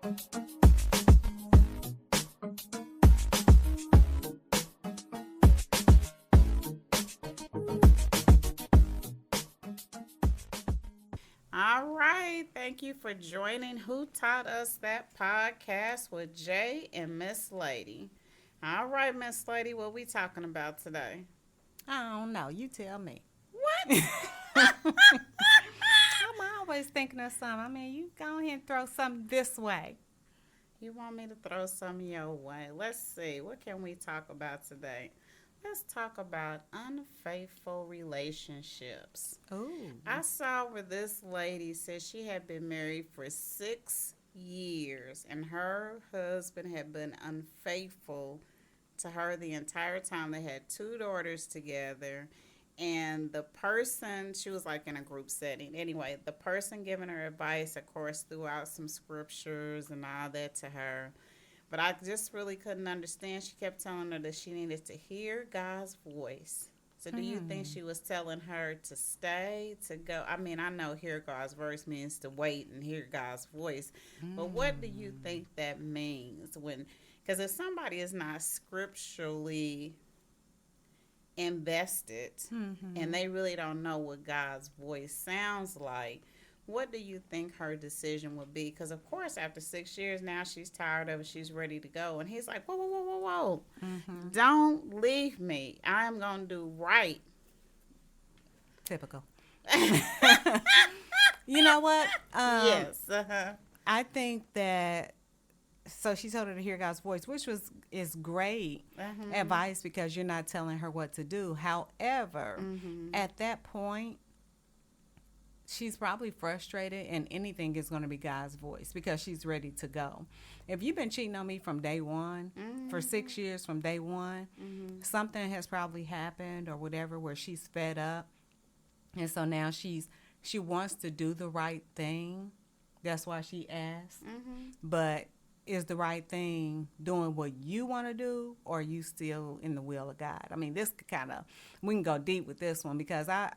All right. Thank you for joining Who Taught Us That podcast with Jay and Miss Lady. All right, Miss Lady, what we talking about today? I don't know. You tell me. What? I'm always thinking of something. I mean, you go ahead and throw something this way. You want me to throw some your way? Let's see. What can we talk about today? Let's talk about unfaithful relationships. Ooh. I saw where this lady said she had been married for 6 years and her husband had been unfaithful to her the entire time. They had two daughters together. And the person, she was like in a group setting. Anyway, the person giving her advice, of course, threw out some scriptures and all that to her. But I just really couldn't understand. She kept telling her that she needed to hear God's voice. So do you think she was telling her to stay, to go? I mean, I know hear God's voice means to wait and hear God's voice. But what do you think that means when, because if somebody is not scripturally invested and they really don't know what God's voice sounds like, what do you think her decision would be? Because, of course, after 6 years now, she's tired of it. She's ready to go. And he's like, whoa, whoa, whoa, whoa, whoa. Don't leave me. I'm going to do right. Typical. You know what? Yes. I think that. So she told her to hear God's voice, which is great advice because you're not telling her what to do. However, at that point, she's probably frustrated and anything is going to be God's voice because she's ready to go. If you've been cheating on me from day one, for 6 years from day one, something has probably happened or whatever where she's fed up. And so now she wants to do the right thing. That's why she asked. But is the right thing doing what you want to do or are you still in the will of God? I mean, this we can go deep with this one because I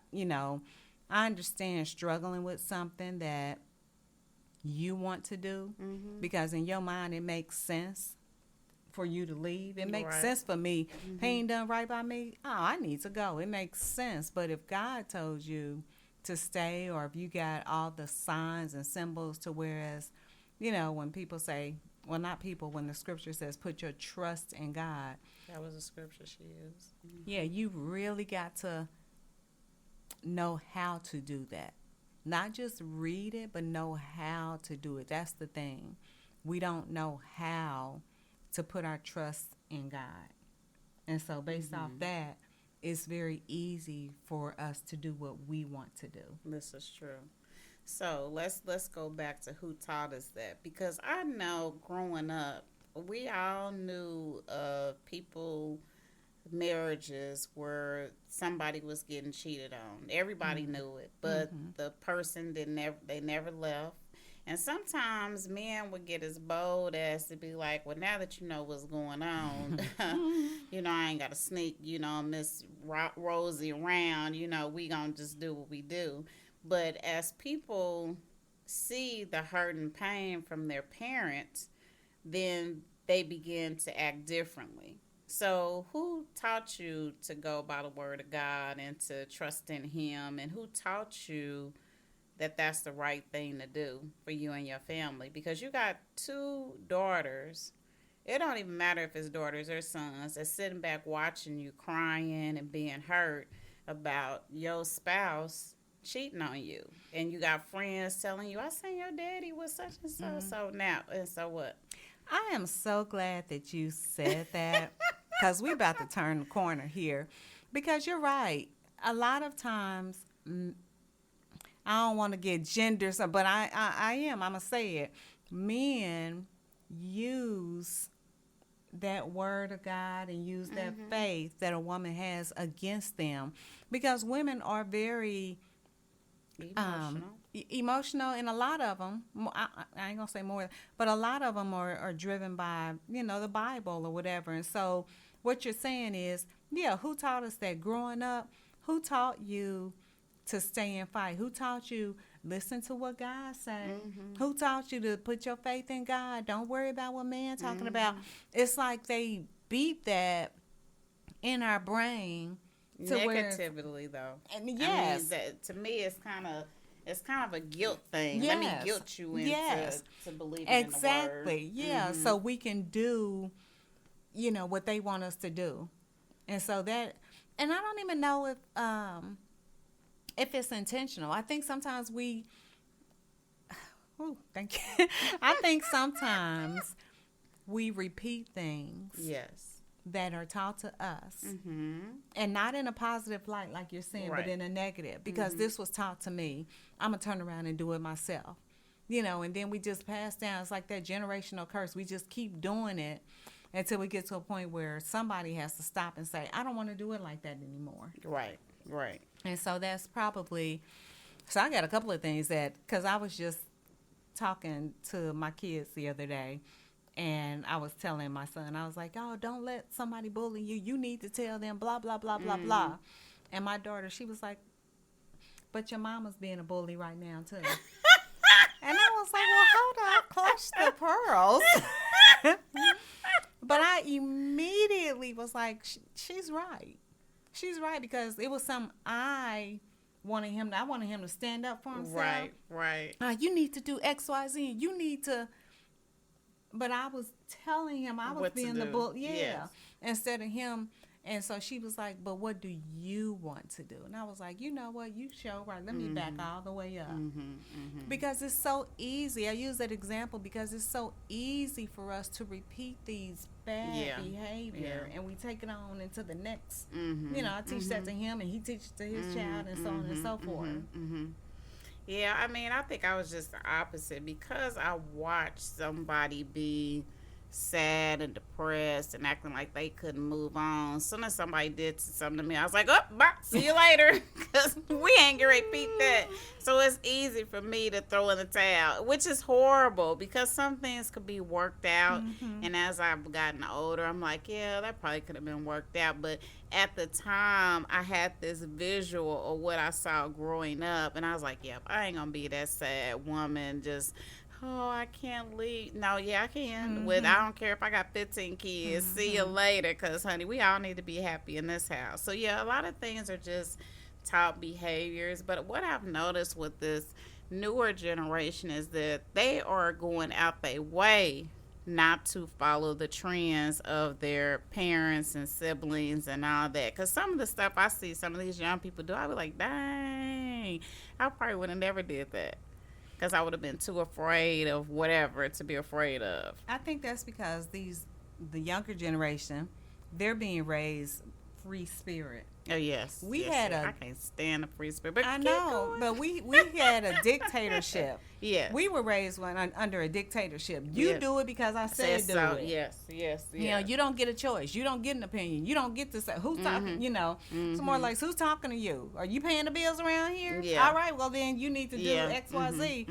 understand struggling with something that you want to do because in your mind it makes sense for you to leave. It makes sense for me. He ain't done right by me. Oh, I need to go. It makes sense. But if God told you to stay or if you got all the signs and symbols to whereas, when people say, well, not people, when the scripture says put your trust in God. That was a scripture she used. Yeah, you really got to know how to do that. Not just read it, but know how to do it. That's the thing. We don't know how to put our trust in God. And so based off that, it's very easy for us to do what we want to do. This is true. So let's go back to who taught us that, because I know growing up, we all knew of people marriages where somebody was getting cheated on. Everybody knew it, but the person they never left. And sometimes men would get as bold as to be like, well, now that you know what's going on, I ain't got to sneak, Miss Rosie around, we gonna just do what we do. But as people see the hurt and pain from their parents, then they begin to act differently. So who taught you to go by the word of God and to trust in him? And who taught you that that's the right thing to do for you and your family? Because you got two daughters. It don't even matter if it's daughters or sons that's sitting back watching you crying and being hurt about your spouse cheating on you. And you got friends telling you, I seen your daddy was such and so. So now, and so what? I am so glad that you said that because we're about to turn the corner here. Because you're right. A lot of times, I don't want to get gender, but I am. I'm going to say it. Men use that word of God and use that faith that a woman has against them. Because women are very emotional, and a lot of them, I ain't going to say more, but a lot of them are driven by, the Bible or whatever. And so what you're saying is, who taught us that growing up? Who taught you to stay and fight? Who taught you listen to what God say. Who taught you to put your faith in God? Don't worry about what man talking about. It's like they beat that in our brain to negatively though. And yes, I mean, that, to me, it's kind of a guilt thing. Let me guilt you into to believing exactly. in the word. Yeah, so we can do, what they want us to do, and so that, and I don't even know if it's intentional. I think sometimes we. Oh, thank you. I think sometimes we repeat things. Yes. That are taught to us, and not in a positive light, like you're saying, but in a negative. Because this was taught to me, I'm gonna turn around and do it myself, And then we just pass down. It's like that generational curse. We just keep doing it until we get to a point where somebody has to stop and say, "I don't want to do it like that anymore." Right. Right. And so that's probably. So I got a couple of things because I was just talking to my kids the other day. And I was telling my son, I was like, "Oh, don't let somebody bully you. You need to tell them blah, blah, blah, blah, blah." And my daughter, she was like, "But your mama's being a bully right now, too." And I was like, "Well, hold up, clutch the pearls." But I immediately was like, she's right. She's right, because it was I wanted him to stand up for himself. Right. You need to do X, Y, Z. You need to. But I was telling him I was what being the bull, yes. instead of him. And so she was like, "But what do you want to do?" And I was like, "You know what? You show right. Let me back all the way up." Because it's so easy. I use that example because it's so easy for us to repeat these bad behavior, and we take it on into the next. I teach that to him, and he teaches to his child, and so on and so forth. Yeah, I mean, I think I was just the opposite because I watched somebody be sad and depressed and acting like they couldn't move on. As soon as somebody did something to me, I was like, "Oh, bye, see you later," because we ain't gonna repeat that. So it's easy for me to throw in the towel, which is horrible because some things could be worked out. And as I've gotten older, I'm like, yeah, that probably could have been worked out. But at the time, I had this visual of what I saw growing up, and I was like, yep, I ain't gonna be that sad woman just, "Oh, I can't leave." No, yeah, I can. I don't care if I got 15 kids. See you later, because, honey, we all need to be happy in this house. So, yeah, a lot of things are just taught behaviors. But what I've noticed with this newer generation is that they are going out their way not to follow the trends of their parents and siblings and all that. Because some of the stuff I see some of these young people do, I be like, dang, I probably would have never did that. Because I would have been too afraid of whatever to be afraid of. I think that's because the younger generation, they're being raised free spirit. Oh, yes. I can't stand the free spirit. But I know, but we had a dictatorship. Yes. We were raised under a dictatorship. You do it because I said do it. Yes. You don't get a choice. You don't get an opinion. You don't get to say who's talking. It's more like, who's talking to you? Are you paying the bills around here? Yeah. All right. Well, then you need to do X, Y, Z.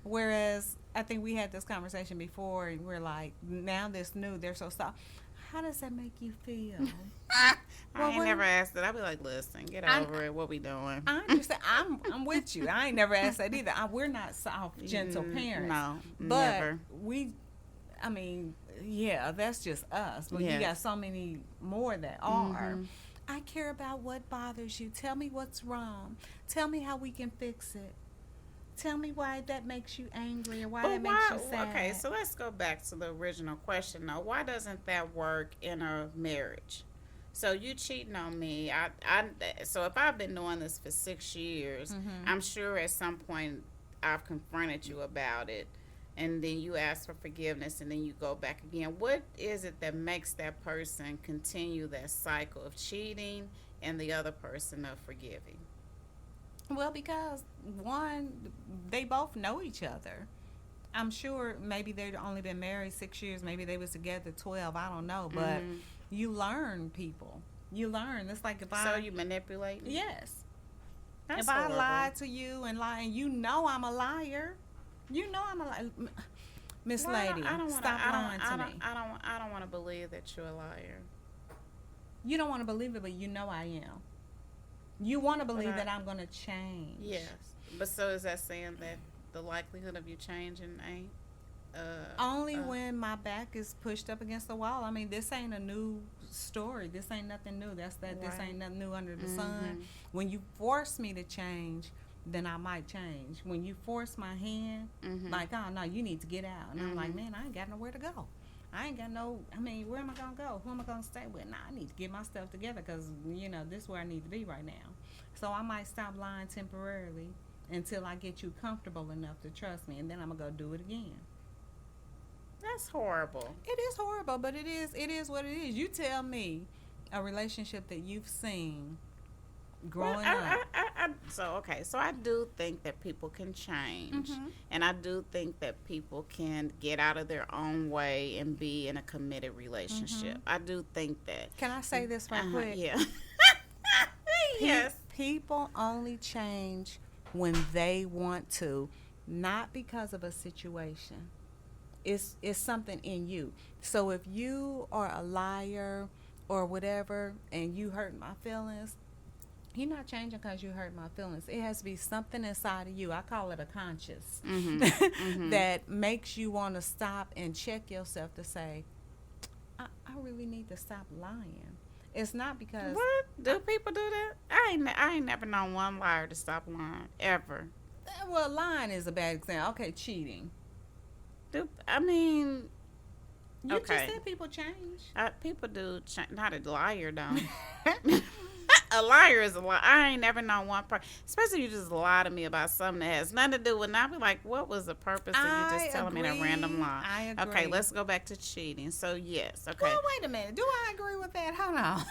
Whereas I think we had this conversation before, and we're like, now this new, they're so soft. How does that make you feel? I ain't never asked it. I'll be like, listen, get over it. What we doing? I understand. I'm with you. I ain't never asked that either. We're not soft, gentle parents. No, but never. That's just us. But you got so many more that are. I care about what bothers you. Tell me what's wrong. Tell me how we can fix it. Tell me why that makes you angry or why that makes you sad. Okay, so let's go back to the original question, though. Why doesn't that work in a marriage? So you cheating on me. So if I've been doing this for 6 years, I'm sure at some point I've confronted you about it, and then you ask for forgiveness, and then you go back again. What is it that makes that person continue that cycle of cheating and the other person of forgiving? Well, because one, they both know each other. I'm sure maybe they've only been married 6 years. Maybe they was together 12. I don't know. But you learn people. You learn. It's like So you manipulate? Yes. That's if horrible. I lie to you and you know I'm a liar. You know I'm a liar. Miss Lady, stop lying to me. I don't want to believe that you're a liar. You don't want to believe it, but you know I am. You want to believe that I'm going to change. Yes. But so is that saying that the likelihood of you changing ain't? Only when my back is pushed up against the wall. I mean, this ain't a new story. This ain't nothing new. This ain't nothing new under the sun. When you force me to change, then I might change. When you force my hand, like, oh no, you need to get out. And I'm like, man, I ain't got nowhere to go. I ain't got where am I going to go? Who am I going to stay with? Nah, I need to get my stuff together because, this is where I need to be right now. So I might stop lying temporarily until I get you comfortable enough to trust me. And then I'm going to go do it again. That's horrible. It is horrible, but it is what it is. You tell me a relationship that you've seen growing up. So I do think that people can change. And I do think that people can get out of their own way and be in a committed relationship. I do think that. Can I say this right quick? Yeah. Yes. People only change when they want to, not because of a situation. It's something in you. So if you are a liar or whatever and you hurt my feelings, you're not changing because you hurt my feelings. It has to be something inside of you. I call it a conscience that makes you want to stop and check yourself to say, I really need to stop lying. It's not because... What? Do people do that? I ain't never known one liar to stop lying, ever. Well, lying is a bad example. Okay, cheating. I mean... You just said people change. People do change. Not a liar, though. A liar is a liar. I ain't never known one person, especially if you just lie to me about something that has nothing to do with, and I'll be like, what was the purpose of you just telling me that random lie? I agree. Okay, let's go back to cheating. So, yes, okay. Well, wait a minute. Do I agree with that? Hold on.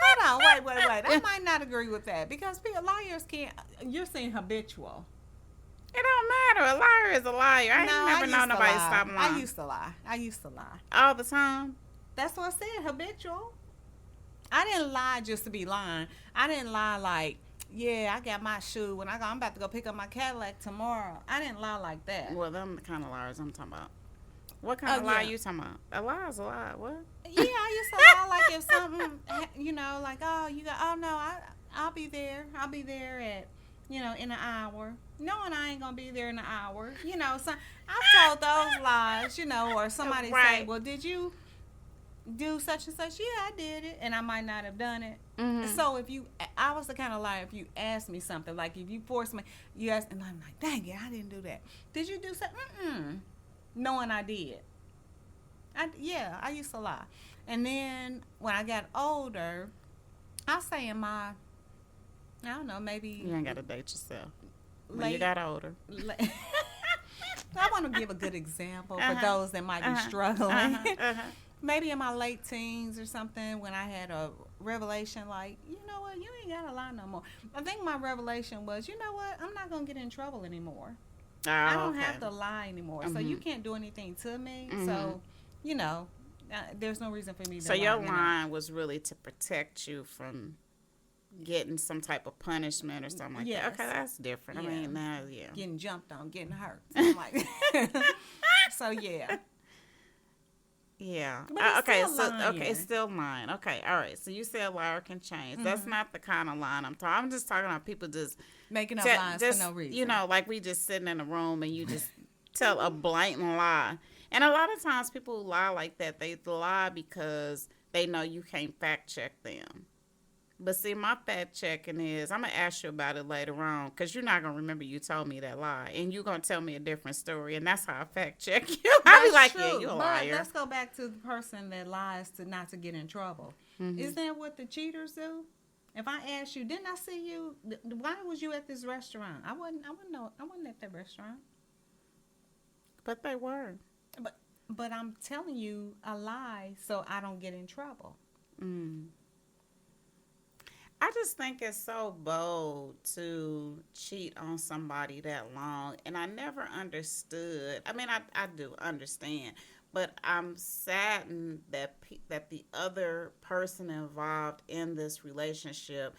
Hold on. Wait. I might not agree with that because liars can't, you're saying habitual. It don't matter. A liar is a liar. I ain't never known nobody stop lying. I used to lie. All the time? That's what I said, habitual. I didn't lie just to be lying. I didn't lie like, yeah, I got my shoe when I'm about to go pick up my Cadillac tomorrow. I didn't lie like that. Well, them the kind of liars I'm talking about. What kind of lie are you talking about? A lie is a lie. What? Yeah, I used to lie like if something, like, I'll be there. I'll be there at, in an hour. Knowing I ain't going to be there in an hour. So I've told those lies, or somebody say, well, did you do such and such? Yeah, I did it. And I might not have done it. So I was the kind of liar, if you asked me something, like if you forced me, you asked, and I'm like, dang it, I didn't do that. Did you do something? Knowing I did. I used to lie. And then when I got older, I'll say in my, I don't know, maybe. You ain't got to date yourself. When you got older. I want to give a good example for those that might be struggling. Maybe in my late teens or something, when I had a revelation like, you know what, you ain't got to lie no more. I think my revelation was, you know what, I'm not going to get in trouble anymore. I don't have to lie anymore. So you can't do anything to me. So, there's no reason for me to lie. So your line was really to protect you from getting some type of punishment or something like that. Okay, that's different. Yeah. I mean, now, getting jumped on, getting hurt. Like so, yeah. Yeah. But it's still lying. Okay, all right. So you said a liar can change. That's not the kind of line I'm talking. I'm just talking about people just making up lies for no reason. Like we just sitting in a room and you just tell a blatant lie. And a lot of times people who lie like that, they lie because they know you can't fact check them. But see, my fact checking is, I'm going to ask you about it later on because you're not going to remember you told me that lie. And you're going to tell me a different story. And that's how I fact check you. I'll be like, yeah, you're a liar. But let's go back to the person that lies not to get in trouble. Isn't that what the cheaters do? If I ask you, didn't I see you? Why was you at this restaurant? I wasn't at that restaurant. But they were. But I'm telling you a lie so I don't get in trouble. I just think it's so bold to cheat on somebody that long. And I never understood. I mean, I do understand. But I'm saddened that the other person involved in this relationship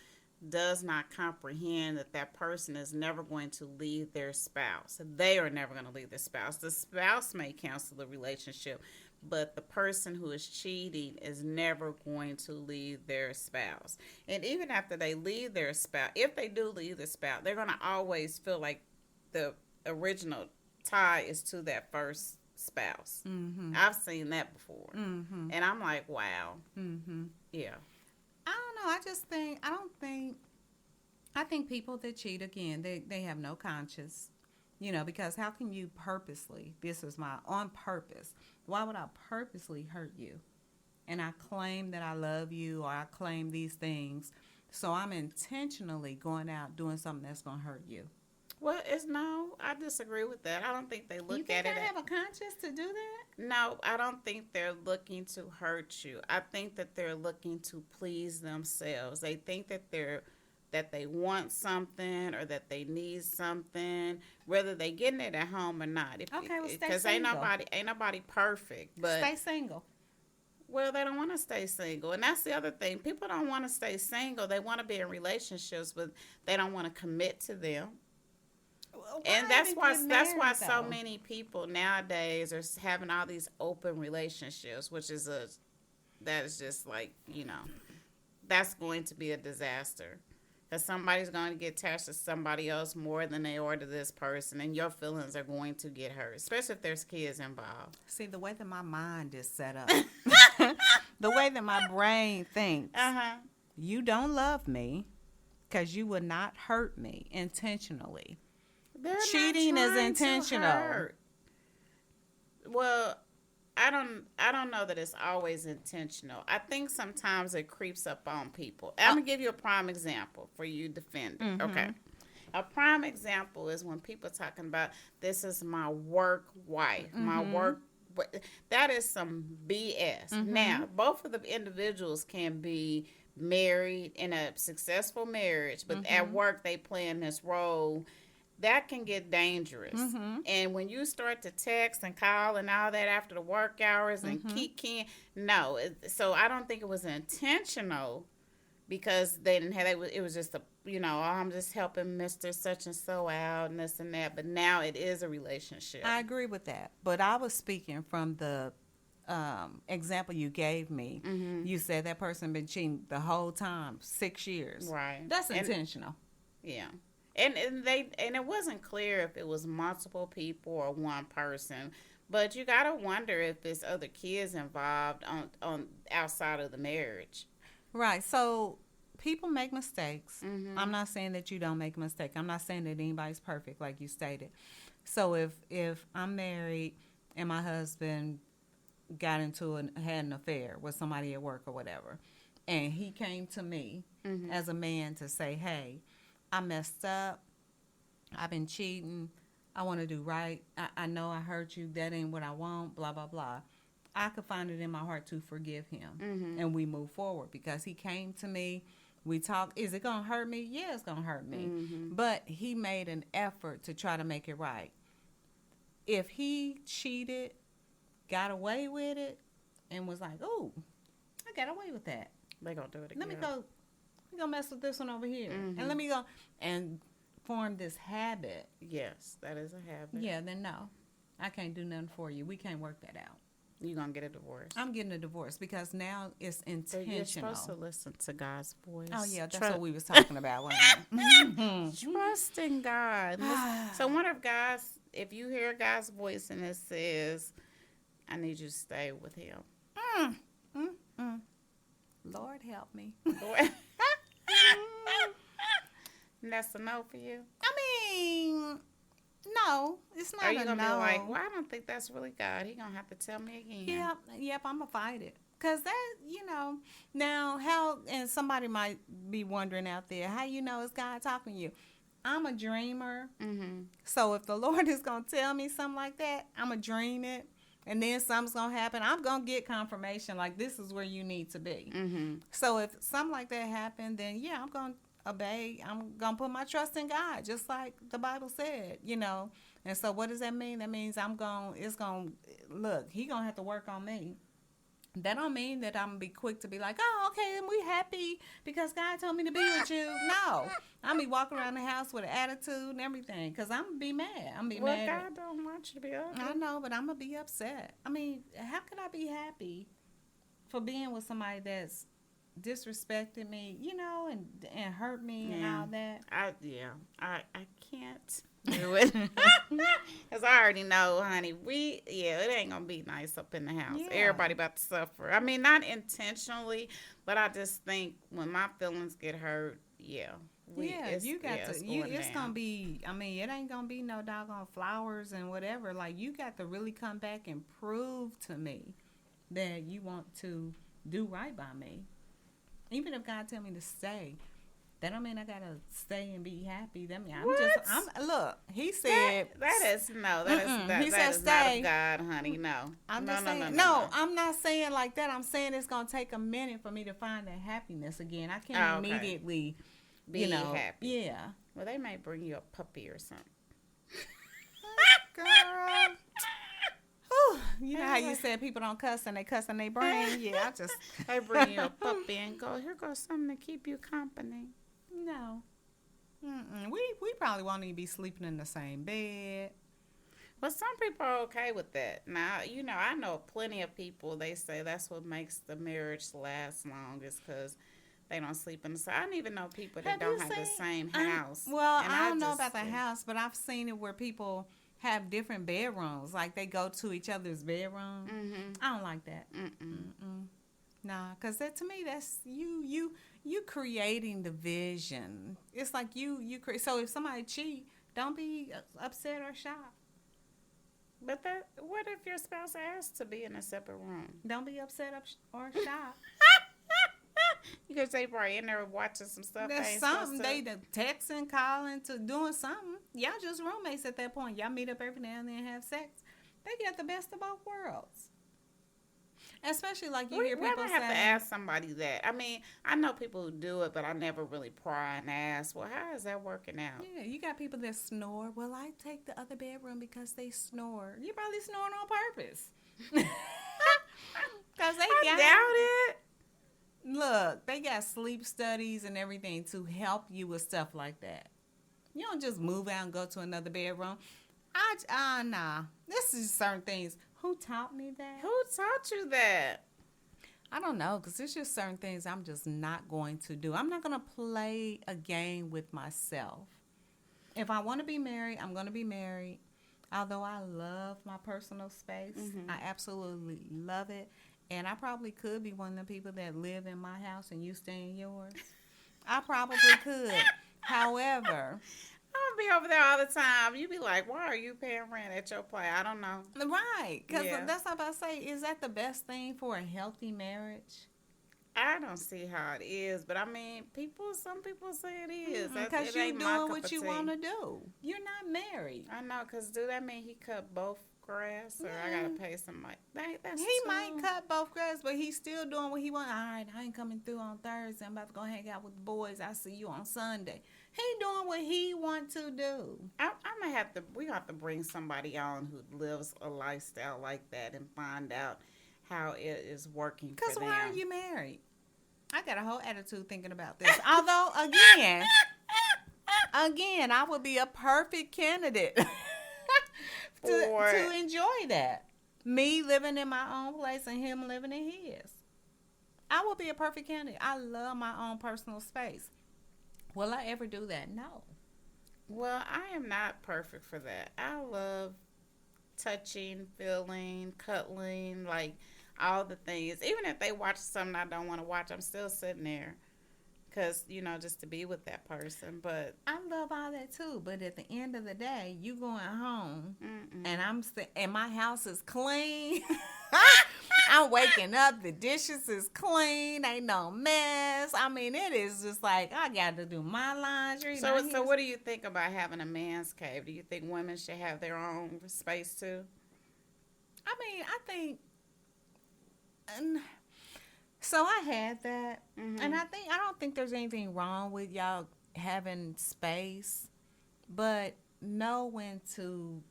does not comprehend that person is never going to leave their spouse. They are never going to leave their spouse. The spouse may cancel the relationship, but the person who is cheating is never going to leave their spouse. And even after they leave their spouse, if they do leave the spouse, they're going to always feel like the original tie is to that first spouse. Mm-hmm. I've seen that before. Mm-hmm. And I'm like, wow. Mm-hmm. Yeah. I don't know. I think people that cheat, again, they have no conscience, because how can you purposely, this is my on purpose, why would I purposely hurt you? And I claim that I love you, or I claim these things, so I'm intentionally going out doing something that's going to hurt you. Well, I disagree with that. I don't think they look You think at it. I have a conscience to do that? No, I don't think they're looking to hurt you. I think that they're looking to please themselves. They think that they want something or that they need something, whether they getting it at home or not. Okay, well, stay because single. ain't nobody perfect. But Stay single. well, they don't want to stay single, and that's the other thing. People don't want to stay single. They want to be in relationships, but they don't want to commit to them. And that's why so many people nowadays are having all these open relationships, which is that is just like, that's going to be a disaster. Because somebody's going to get attached to somebody else more than they are to this person, and your feelings are going to get hurt, especially if there's kids involved. See, the way that my mind is set up, the way that my brain thinks, you don't love me because you would not hurt me intentionally. Cheating is intentional. Well, I don't know that it's always intentional. I think sometimes it creeps up on people. I'm gonna give you a prime example for you defend it. Mm-hmm. Okay. A prime example is when people talking about, this is my work wife, my work. That is some BS. Mm-hmm. Now, both of the individuals can be married in a successful marriage, but at work they playing this role. That can get dangerous. And when you start to text and call and all that after the work hours and kicking, no. So I don't think it was intentional, because they didn't have it was just I'm just helping Mr. Such and so out and this and that. But now it is a relationship. I agree with that. But I was speaking from the example you gave me. You said that person been cheating the whole time, 6 years. Right. That's intentional. Yeah. And it wasn't clear if it was multiple people or one person, but you gotta wonder if there's other kids involved on outside of the marriage. Right. So people make mistakes. I'm not saying that you don't make a mistake. I'm not saying that anybody's perfect, like you stated. So if I'm married and my husband had an affair with somebody at work or whatever, and he came to me as a man to say, hey, I messed up. I've been cheating. I want to do right. I know I hurt you. That ain't what I want, blah, blah, blah. I could find it in my heart to forgive him. And we move forward because he came to me. We talked. Is it going to hurt me? Yeah, it's going to hurt me. But he made an effort to try to make it right. If he cheated, got away with it, and was like, oh, I got away with that. They going to do it again. Let me go. We're going to mess with this one over here. And let me go and form this habit. Yes, that is a habit. Yeah, then no. I can't do nothing for you. We can't work that out. You're going to get a divorce. I'm getting a divorce because now it's intentional. So you're supposed to listen to God's voice. Oh, yeah, that's what we was talking about, wasn't it? Trust in God. So if you hear God's voice and it says, I need you to stay with him. Lord help me. And that's a no for you? I mean, no, it's not a no. Are you going to be like, well, I don't think that's really God. He going to have to tell me again. Yep, I'm going to fight it. Because that, now how, and somebody might be wondering out there, how you know it's God talking to you? I'm a dreamer. So if the Lord is going to tell me something like that, I'm going to dream it. And then something's going to happen. I'm going to get confirmation like this is where you need to be. So if something like that happened, then yeah, I'm going to obey. I'm going to put my trust in God, just like the Bible said, And so what does that mean? That means He going to have to work on me. That don't mean that I'm gonna be quick to be like, oh, okay, and we happy because God told me to be with you. No, I'm be walking around the house with an attitude and everything because I'm gonna be mad. I'm gonna be Well, mad. God don't want you to be ugly. I know, but I'm gonna be upset. I mean, how could I be happy for being with somebody that's disrespected me, and hurt me and all that? I can't do it. Because I already know, honey, it ain't going to be nice up in the house. Yeah. Everybody about to suffer. I mean, not intentionally, but I just think when my feelings get hurt, you got to. It's gonna be. I mean, it ain't gonna be no doggone flowers and whatever. Like, you got to really come back and prove to me that you want to do right by me. Even if God tell me to stay, that don't mean I gotta stay and be happy. That mean look. He said that is not of God, honey. No, I'm not saying like that. I'm saying it's gonna take a minute for me to find that happiness again. I can't immediately be happy. Yeah. Well, they might bring you a puppy or something. Girl. You know how you said people don't cuss and they cuss in their brain? Yeah, they bring you a puppy and go, here goes something to keep you company. No. We probably won't even be sleeping in the same bed. But some people are okay with that. Now, I know plenty of people, they say that's what makes the marriage last long is because they don't sleep in the same. I don't even know people that don't have the same house. I don't know about the house, but I've seen it where people have different bedrooms. Like, they go to each other's bedroom. Mm-hmm. I don't like that. Nah, because to me, that's you creating the vision. It's like you create. So if somebody cheat, don't be upset or shocked. But what if your spouse asks to be in a separate room? Don't be upset or shocked. Because they probably in there watching some stuff. That's something. They texting, calling, to doing something. Y'all just roommates at that point. Y'all meet up every now and then and have sex. They get the best of both worlds. Especially like you hear people say. I have to ask somebody that. I mean, I know people who do it, but I never really pry and ask, well, how is that working out? Yeah, you got people that snore. Well, I take the other bedroom because they snore. You probably snoring on purpose. Because I doubt it. Look, they got sleep studies and everything to help you with stuff like that. You don't just move out and go to another bedroom. Nah. This is certain things. Who taught me that? Who taught you that? I don't know, because it's just certain things I'm just not going to do. I'm not going to play a game with myself. If I want to be married, I'm going to be married. Although I love my personal space. I absolutely love it. And I probably could be one of the people that live in my house and you stay in yours. I probably could. However, I'll be over there all the time. You be like, why are you paying rent at your place? I don't know. Right. Because that's what I'm about to say. Is that the best thing for a healthy marriage? I don't see how it is. But, I mean, some people say it is. Because you're doing what you want to do. You're not married. I know. Because do that mean he cut both grass, or I gotta pay somebody? He might cut both grass, but he's still doing what he wants. All right, I ain't coming through on Thursday. I'm about to go hang out with the boys. I see you on Sunday. He doing what he want to do. We have to bring somebody on who lives a lifestyle like that and find out how it is working for them. Because why are you married? I got a whole attitude thinking about this. Although, again, I would be a perfect candidate. to enjoy that. Me living in my own place and him living in his. I would be a perfect candidate. I love my own personal space. Will I ever do that? No. Well, I am not perfect for that. I love touching, feeling, cuddling, like all the things. Even if they watch something I don't want to watch, I'm still sitting there. Because, just to be with that person. But I love all that too. But at the end of the day, you going home and my house is clean. I'm waking up, the dishes is clean, ain't no mess. I mean, it is just like I got to do my laundry. So what do you think about having a man's cave? Do you think women should have their own space too? I mean, I think. So I had that, and I don't think there's anything wrong with y'all having space, but know when to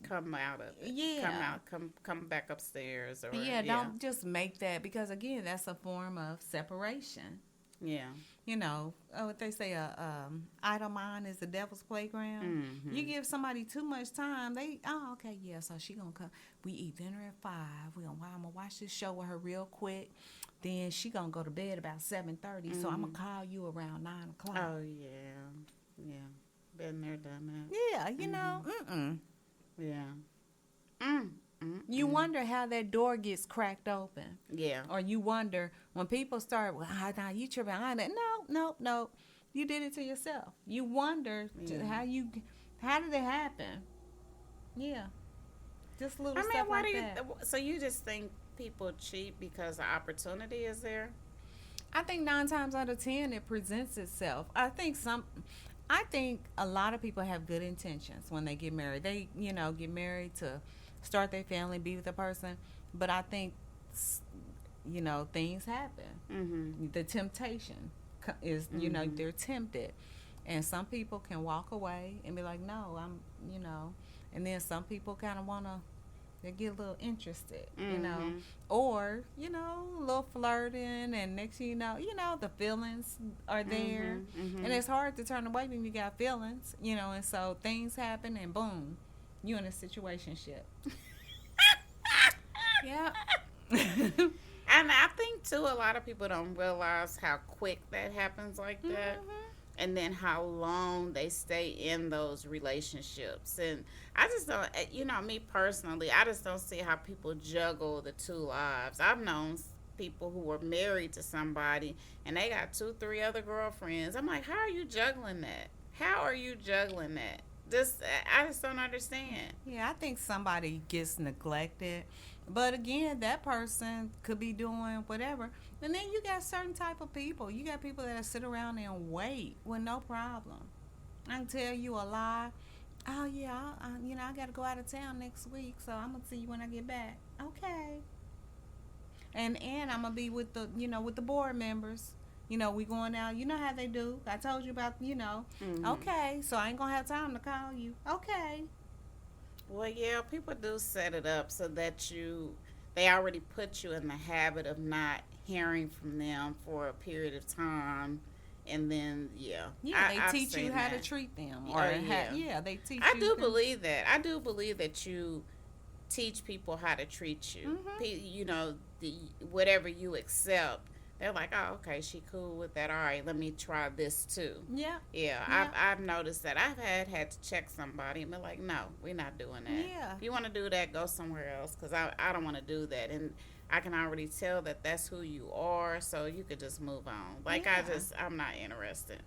come out of it. Yeah. Come back upstairs or Yeah, don't just make that, because again, that's a form of separation. Yeah. You know, what they say, idle mind is the devil's playground. Mm-hmm. You give somebody too much time, okay, yeah, so she gonna come. We eat dinner at 5. I'm gonna watch this show with her real quick. Then she gonna go to bed about 7:30. So I'm gonna call you around 9:00. Oh yeah. Been there, done that. Yeah, you know, Yeah. You wonder how that door gets cracked open. Yeah. Or you wonder when people start, well, nah, you tripping. No. You did it to yourself. You wonder how did it happen? Yeah. Just little stuff like that. So you just think people cheat because the opportunity is there? I think 9 times out of 10 it presents itself. I think a lot of people have good intentions when they get married. They, get married to start their family, be with a person. But I think, things happen. Mm-hmm. The temptation is, they're tempted. And some people can walk away and be like, no, and then some people kind of want to, they get a little interested, or, a little flirting, and next thing you know, the feelings are there. And it's hard to turn away when you got feelings, and so things happen and boom, you in a situationship. Yeah. And I think too, a lot of people don't realize how quick that happens like that. And then how long they stay in those relationships. And I just don't, me personally, I just don't see how people juggle the two lives. I've known people who were married to somebody and they got 2, 3 other girlfriends. I'm like, how are you juggling that? How are you juggling that? I just don't understand. Yeah, I think somebody gets neglected. But again, that person could be doing whatever. And then you got certain type of people. You got people that sit around and wait with no problem. I can tell you a lie. Oh, yeah, I got to go out of town next week, so I'm going to see you when I get back. Okay. And I'm going to be with the board members. We going out. You know how they do. I told you about, Okay, so I ain't going to have time to call you. Okay. Well, yeah, people do set it up so that they already put you in the habit of not hearing from them for a period of time. And then, they teach you how to treat them. They teach you. I do believe that. I do believe that you teach people how to treat you. Whatever you accept. They're like, oh, okay, she cool with that. All right, let me try this too. Yeah. I've noticed that. I've had to check somebody and be like, no, we're not doing that. Yeah. If you want to do that, go somewhere else, because I don't want to do that. And I can already tell that that's who you are, so you could just move on. Like, I'm not interested.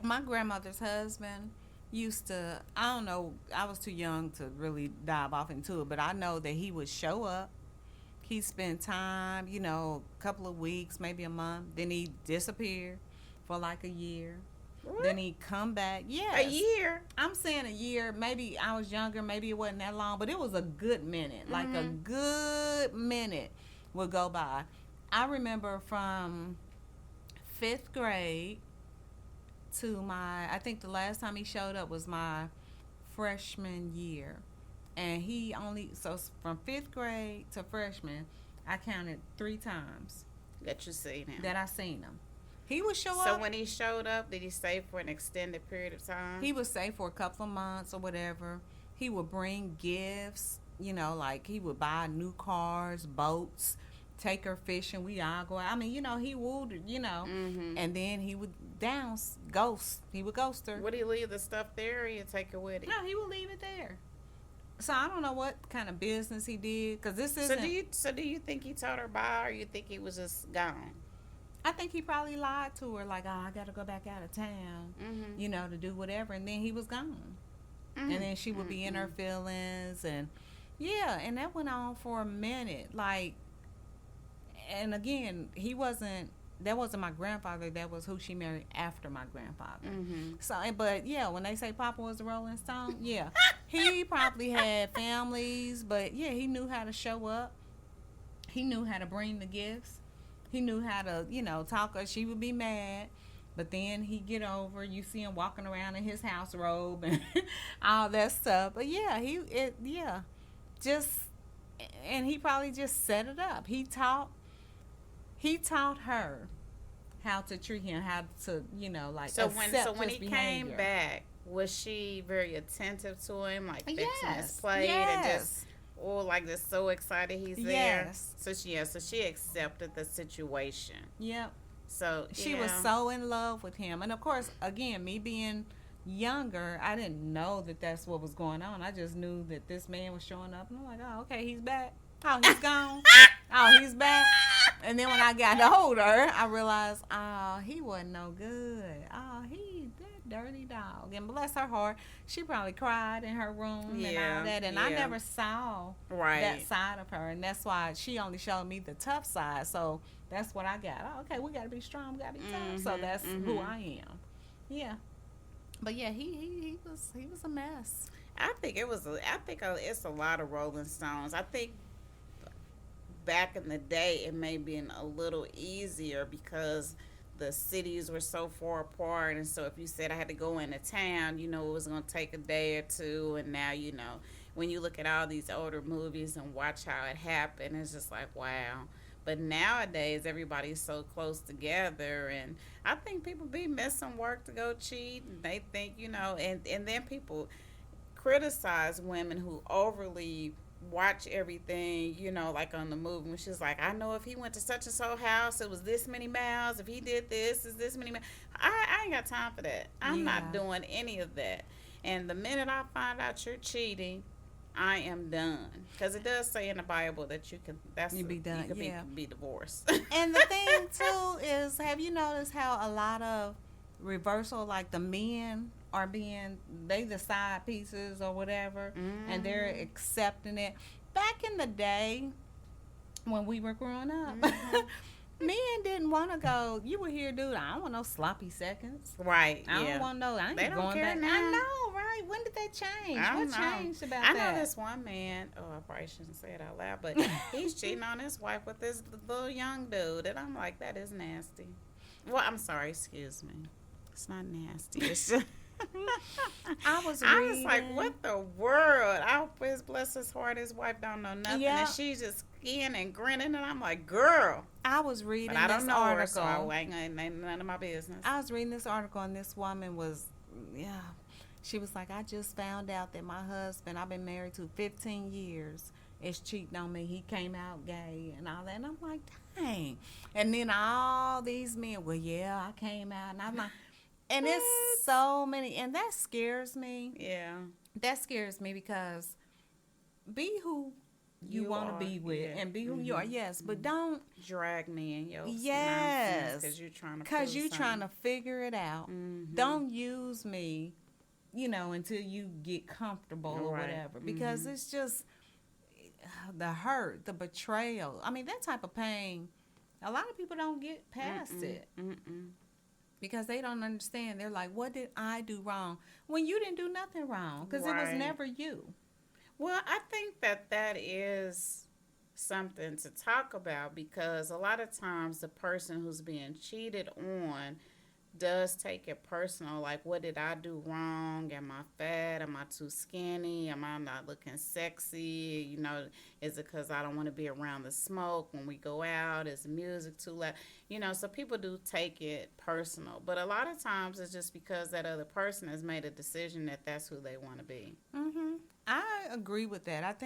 My grandmother's husband used to, I don't know, I was too young to really dive off into it, but I know that he would show up. He spent time, a couple of weeks, maybe a month. Then he disappear for like a year. What? Then he come back. Yes. A year? I'm saying a year. Maybe I was younger. Maybe it wasn't that long. But it was a good minute. Like a good minute would go by. I remember from 5th grade to I think the last time he showed up was my freshman year. And so from 5th grade to freshman, I counted 3 times. That you seen him? That I seen him. He would show up. So when he showed up, did he stay for an extended period of time? He would stay for a couple of months or whatever. He would bring gifts, like he would buy new cars, boats, take her fishing. We all go out. I mean, he would, and then he would ghost. He would ghost her. Would he leave the stuff there or he'd take her with him? No, he would leave it there. So I don't know what kind of business he did, because this isn't. So do you think he told her bye, or you think he was just gone? I think he probably lied to her, like, oh, I got to go back out of town, to do whatever, and then he was gone. And then she would be in her feelings, and and that went on for a minute, like, and again, that wasn't my grandfather. That was who she married after my grandfather. So, but when they say Papa was a Rolling Stone, he probably had families, but he knew how to show up. He knew how to bring the gifts. He knew how to, talk her. She would be mad. But then he get over. You see him walking around in his house robe and all that stuff. But yeah, just and he probably just set it up. He taught her how to treat him, how to like So when his he behavior. came back, was she very attentive to him, like fixing his Yes, plate and just yes, like just so excited he's there? yes, So she accepted the situation. yep. So She was so in love with him, and of course, again, me being younger, I didn't know that that's what was going on. I just knew that this man was showing up, and I'm like, oh, okay, he's back. Oh, he's gone. Oh, he's back. And then when I got older, I realized, oh, he wasn't no good. Oh, he that dirty dog. And bless her heart, she probably cried in her room and Yeah, all that. And I yeah. never saw right. that side of her, and that's why she only showed me the tough side. So that's what I got. Oh, okay, we got to be strong, we got to be tough. So that's who I am. Yeah. But yeah, he was a mess. I think it's a lot of Rolling Stones. I think back in the day it may have been a little easier because the cities were so far apart, and so if you said I had to go into town, it was going to take a day or two. And now when you look at all these older movies and watch how it happened, it's just like, wow. But nowadays everybody's so close together, and I think people be missing work to go cheat, and they think and then people criticize women who overly watch everything, like on the movie. When she's like, I know if he went to such and so house, it was this many miles. If he did this, it's this many miles. I ain't got time for that. I'm not doing any of that. And the minute I find out you're cheating, I am done. Because it does say in the Bible that you can. You be done. You can Yeah. be divorced. And the thing too is, have you noticed how a lot of reversal, like the men are they the side pieces or whatever, and they're accepting it. Back in the day when we were growing up, men didn't want to go. You were here, dude. I don't want no sloppy seconds. Right. I don't want no. I ain't They don't going care back. now. I know, right? When did that change? I don't What know. changed about I that? know this one man. Oh, I probably shouldn't say it out loud, but he's cheating on his wife with this little young dude, and I'm like, that is nasty. Well, I'm sorry. Excuse me. It's not nasty. It's just. I was like, what the world? I hope bless his heart, his wife don't know nothing, Yeah. and she's just skin and grinning, and I'm like, girl. I was reading But I don't this know article. her, so I ain't none of my business. I was reading this article, and this woman was, she was like, I just found out that my husband, I've been married to 15 years, is cheating on me. He came out gay and all that. And I'm like, dang. And then all these men, well, yeah, I came out. And I'm like, and it's so many. And that scares me. Yeah. That scares me because be who you want to be with, and be who you are. Yes, but don't drag me in your yes, because you're trying to figure it out. Don't use me, until you get comfortable or whatever, because it's just the hurt, the betrayal. I mean, that type of pain, a lot of people don't get past it. Because they don't understand. They're like, what did I do wrong? When you didn't do nothing wrong, because it was never you. Well, I think that is something to talk about, because a lot of times the person who's being cheated on does take it personal. Like, what did I do wrong? Am I fat? Am I too skinny? Am I not looking sexy? Is it because I don't want to be around the smoke when we go out? Is the music too loud? So people do take it personal. But a lot of times it's just because that other person has made a decision that that's who they want to be. I agree with that.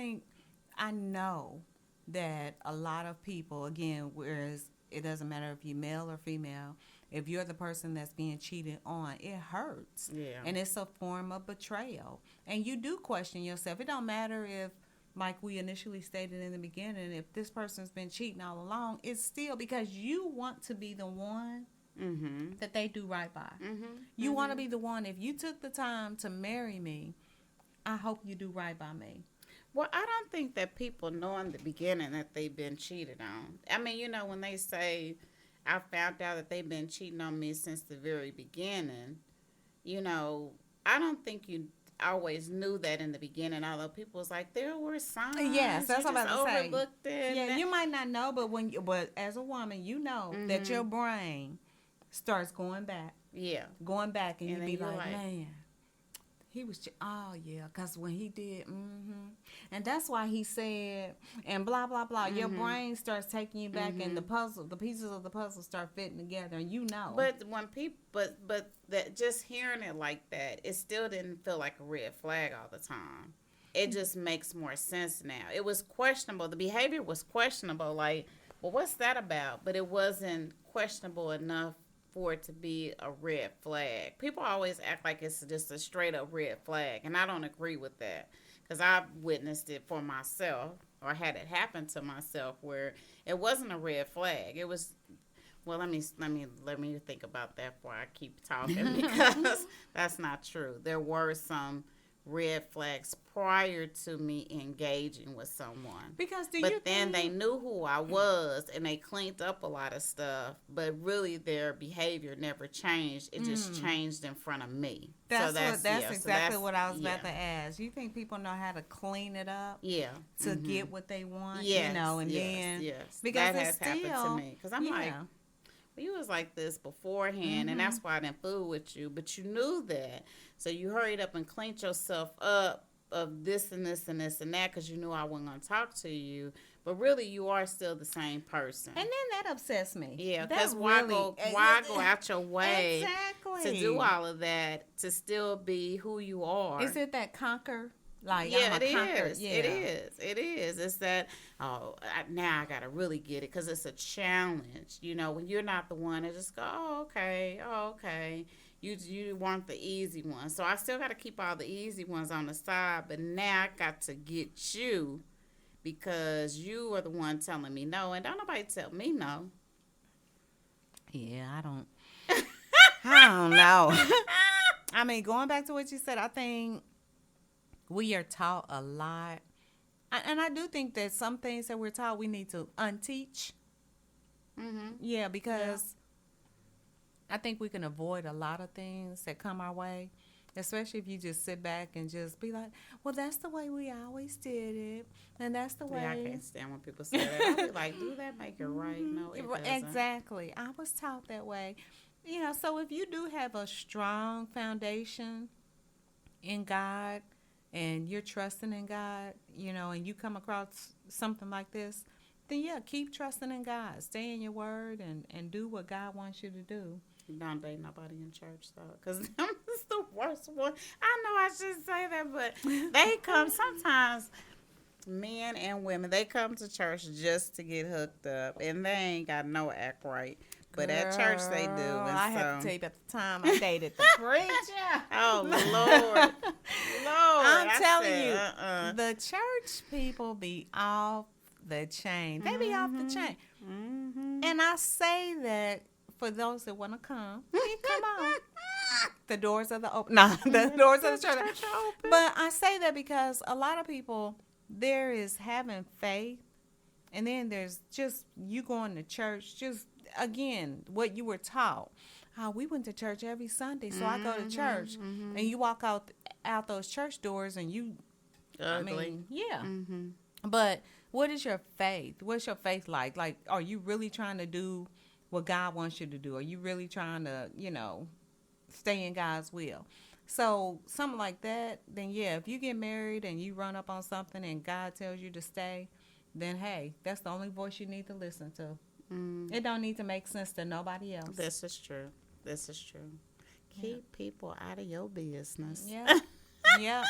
I know that a lot of people, again, whereas it doesn't matter if you're male or female, if you're the person that's being cheated on, it hurts. Yeah. And it's a form of betrayal. And you do question yourself. It don't matter if, like we initially stated in the beginning, if this person's been cheating all along, it's still because you want to be the one that they do right by. You want to be the one. If you took the time to marry me, I hope you do right by me. Well, I don't think that people know in the beginning that they've been cheated on. I mean, when they say, I found out that they've been cheating on me since the very beginning, I don't think you always knew that in the beginning, although people was like, there were signs. Yes, that's what I'm about to say. Overlooked it. Yeah, you might not know, but as a woman, that your brain starts going back, Yeah. and you then be you're like, like- man, he was, oh yeah, because when he did, and that's why he said, and blah blah blah. Your brain starts taking you back, and the pieces of the puzzle start fitting together, and you know. But when people, but that just hearing it like that, it still didn't feel like a red flag all the time. It just makes more sense now. It was questionable. The behavior was questionable. Like, well, what's that about? But it wasn't questionable enough for it to be a red flag. People always act like it's just a straight up red flag, and I don't agree with that because I've witnessed it for myself or had it happen to myself where it wasn't a red flag. It was. Well, let me think about that before I keep talking because that's not true. There were some red flags prior to me engaging with someone. But then they knew who I was and they cleaned up a lot of stuff, but really their behavior never changed. It just changed in front of me. That's exactly what I was about to ask. You think people know how to clean it up? Yeah. To get what they want? Yes. You know, and then because that has happened to me. Because I'm like, you was like this beforehand, and that's why I didn't fool with you. But you knew that, so you hurried up and cleaned yourself up of this and this and this and that because you knew I wasn't going to talk to you. But really, you are still the same person. And then that upsets me. Yeah, because why go out your way to do all of that to still be who you are? Is it that conquer? Like, yeah, it is. Yeah. It is. It's that, now I got to really get it because it's a challenge. You know, when you're not the one to just go, oh, okay. You want the easy one. So I still got to keep all the easy ones on the side. But now I got to get you because you are the one telling me no. And don't nobody tell me no. Yeah, I don't know. I mean, going back to what you said, I think we are taught a lot. And I do think that some things that we're taught we need to unteach. Yeah, because I think we can avoid a lot of things that come our way, especially if you just sit back and just be like, well, that's the way we always did it. And that's the way. Yeah, I can't stand when people say that. I'll be like, do that make it right? No, it doesn't. Exactly. I was taught that way. You know, so if you do have a strong foundation in God, and you're trusting in God, you know, and you come across something like this, then yeah, keep trusting in God. Stay in your word and do what God wants you to do. Don't date nobody in church, though, because them is the worst one. I know I shouldn't say that, but they come sometimes, men and women, they come to church just to get hooked up, and they ain't got no act right. But at church they do. And I have to tell you about the time I dated the preacher. Oh, Lord. I'm telling you, the church people be off the chain. They be off the chain. And I say that for those that want to come. Come on. The doors are open. No, the doors of the church are open. But I say that because a lot of people, there is having faith. And then there's just you going to church, just again, what you were taught. We went to church every Sunday, so I go to church. And you walk out those church doors and you, ugly. I mean, yeah. But what is your faith? What's your faith like? Like, are you really trying to do what God wants you to do? Are you really trying to, you know, stay in God's will? So something like that, then yeah, if you get married and you run up on something and God tells you to stay, then hey, that's the only voice you need to listen to. It don't need to make sense to nobody else. This is true. Keep people out of your business. Yeah. Yeah.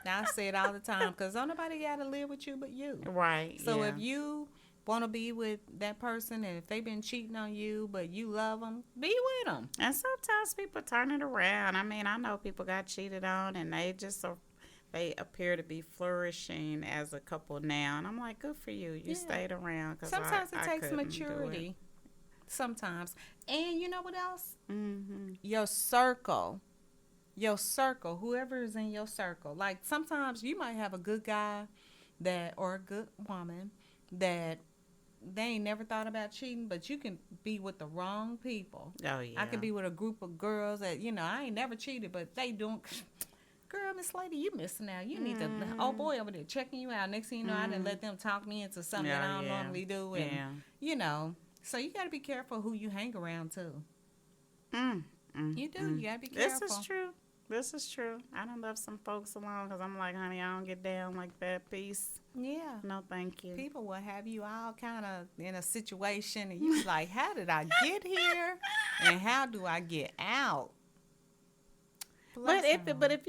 I say it all the time because don't nobody got to live with you but you. Right. So if you want to be with that person and if they've been cheating on you but you love them, be with them. And sometimes people turn it around. I mean, I know people got cheated on and they appear to be flourishing as a couple now. And I'm like, good for you. You stayed around. Sometimes it takes maturity. Sometimes. And you know what else? Your circle, whoever is in your circle. Like sometimes you might have a good guy or a good woman that they ain't never thought about cheating, but you can be with the wrong people. Oh, yeah. I could be with a group of girls that, you know, I ain't never cheated, but they doing... Girl, Miss Lady, you missing out. You need to, old boy over there checking you out. Next thing you know, I didn't let them talk me into something that I don't normally do. And, you know, so you got to be careful who you hang around too. You do. You gotta be careful. This is true. This is true. I done left some folks alone because I'm like, honey, I don't get down like that. Peace. Yeah. No, thank you. People will have you all kind of in a situation, and you be like, how did I get here, and how do I get out? But if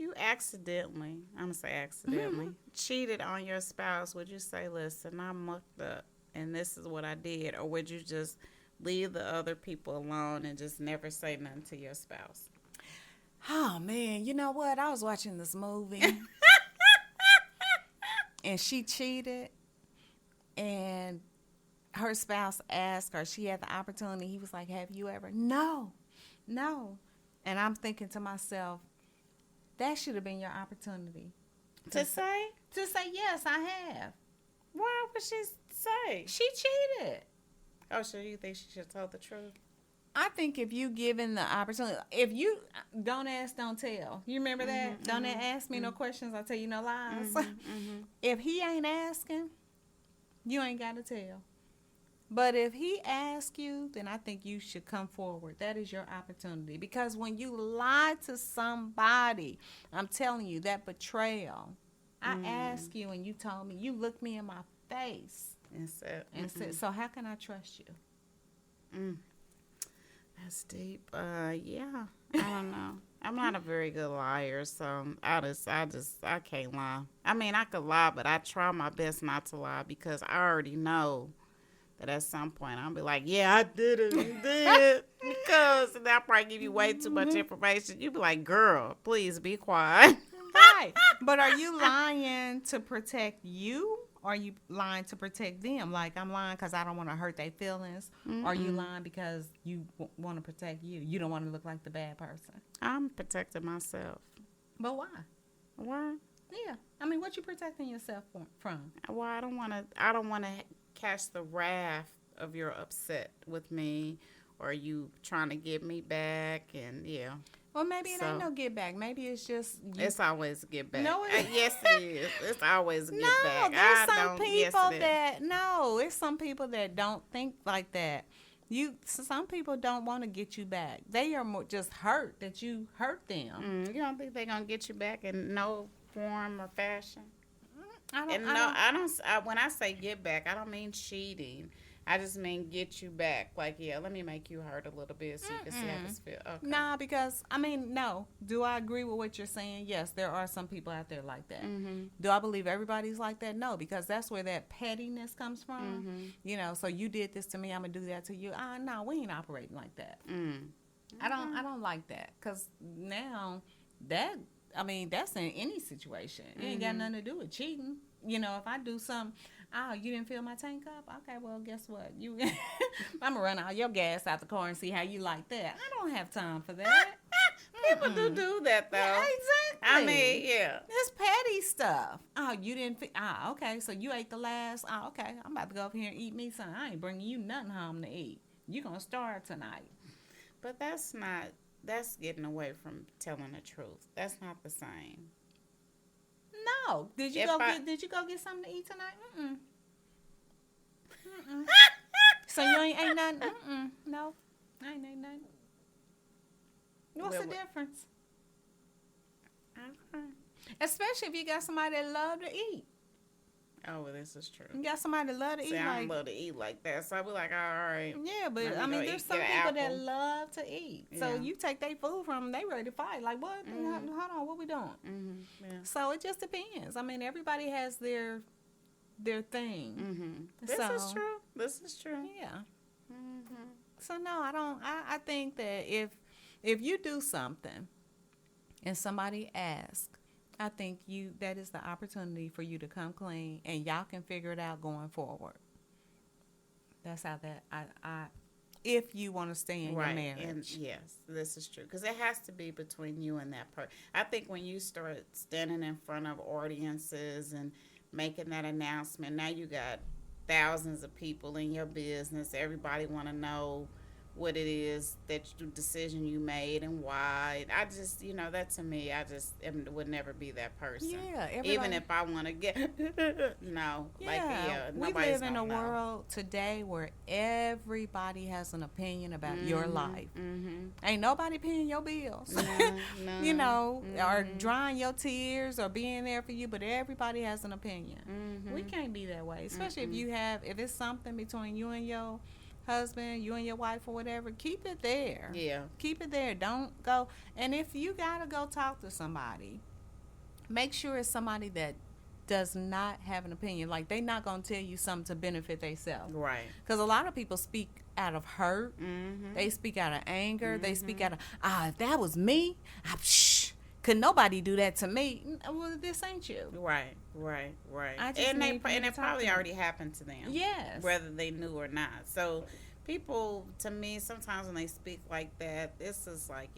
you accidentally, I'm gonna say accidentally, cheated on your spouse, would you say, listen, I mucked up and this is what I did, or would you just leave the other people alone and just never say nothing to your spouse? Oh man, you know what? I was watching this movie and she cheated, and her spouse asked her, she had the opportunity. He was like, have you ever? No. And I'm thinking to myself, that should have been your opportunity. To say? To say, yes, I have. Why would she say? She cheated. Oh, so you think she should have told the truth? I think if you given the opportunity, if you don't ask, don't tell. You remember that? Don't ask me no questions, I'll tell you no lies. If he ain't asking, you ain't got to tell. But if he asks you, then I think you should come forward. That is your opportunity. Because when you lie to somebody, I'm telling you, that betrayal. I asked you and you told me, you looked me in my face And said, so how can I trust you? That's deep. Yeah. I don't know. I'm not a very good liar, so I can't lie. I mean, I could lie, but I try my best not to lie because I already know that at some point I'll be like, yeah, I did it. You did. Because and I'll probably give you way too much information. You be like, girl, please be quiet. Right. But are you lying to protect you? Or are you lying to protect them? Like, I'm lying because I don't want to hurt their feelings. Or are you lying because you want to protect you? You don't want to look like the bad person. I'm protecting myself. But why? Why? Yeah. I mean, what you protecting yourself from? Well, I don't want to catch the wrath of your upset with me, or you trying to get me back, and yeah. Well, maybe it ain't no get back. Maybe it's just it's always a get back. No, yes, it is. It's always a get back. There's some people it's some people that don't think like that. Some people don't want to get you back. They are more just hurt that you hurt them. You don't think they're gonna get you back in no form or fashion? When I say get back, I don't mean cheating. I just mean get you back. Like, yeah, let me make you hurt a little bit so you can see how this feels. Okay. Nah, because, no. Do I agree with what you're saying? Yes, there are some people out there like that. Do I believe everybody's like that? No, because that's where that pettiness comes from. So you did this to me, I'm going to do that to you. No, we ain't operating like that. I don't like that. Because now, that's in any situation. It ain't got nothing to do with cheating. If I do something, you didn't fill my tank up? Okay, well, guess what? I'm going to run all your gas out the car and see how you like that. I don't have time for that. People do that, though. Yeah, exactly. I mean, yeah. It's petty stuff. You didn't okay, so you ate the last. Okay, I'm about to go up here and eat me some. I ain't bringing you nothing home to eat. You going to starve tonight. But that's getting away from telling the truth. That's not the same. No. Did you go get something to eat tonight? So you ain't ate nothing? No. I ain't ate nothing. What's the difference? Especially if you got somebody that love to eat. Oh, well, this is true. You got somebody that love to eat. I don't love to eat like that, so I be like, all right. Yeah, but there's some people that love to eat. Yeah. So you take their food from them, they ready to fight. Like, what? Hold on, what we doing? Yeah. So it just depends. Everybody has their thing. This is true. Yeah. So no, I don't. I think that if you do something and somebody asks, I think that is the opportunity for you to come clean and y'all can figure it out going forward. That's how if you want to stay in your marriage. And yes, this is true. Because it has to be between you and that person. I think when you start standing in front of audiences and making that announcement, now you got thousands of people in your business. Everybody want to know what it is that decision you made and why. I just, that to me, would never be that person. Yeah, even if I want to get no, we live in a world today where everybody has an opinion about your life. Ain't nobody paying your bills, no. or drying your tears or being there for you, but everybody has an opinion. We can't be that way, especially if it's something between you and your husband, you and your wife or whatever. Keep it there. Yeah, keep it there. Don't go. And if you gotta go talk to somebody, make sure it's somebody that does not have an opinion. Like, they not gonna tell you something to benefit themselves. Right. Because a lot of people speak out of hurt. They speak out of anger. They speak out of, if that was me, could nobody do that to me? Well, this ain't you. Right. And it probably already happened to them. Yes. Whether they knew or not. So people, to me, sometimes when they speak like that, this is like,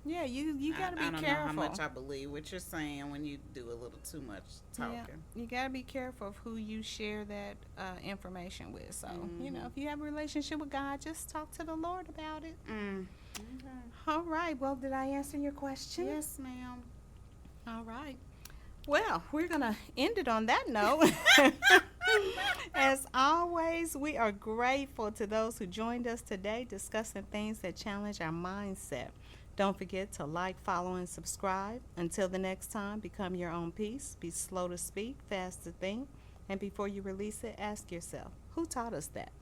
yeah, you gotta be careful. I don't know how much I believe what you're saying when you do a little too much talking. Yeah, you gotta be careful of who you share that information with. So, if you have a relationship with God, just talk to the Lord about it. Okay. All right. Well, did I answer your question? Yes, ma'am. All right. Well, we're going to end it on that note. As always, we are grateful to those who joined us today discussing things that challenge our mindset. Don't forget to like, follow, and subscribe. Until the next time, become your own peace. Be slow to speak, fast to think. And before you release it, ask yourself, who taught us that?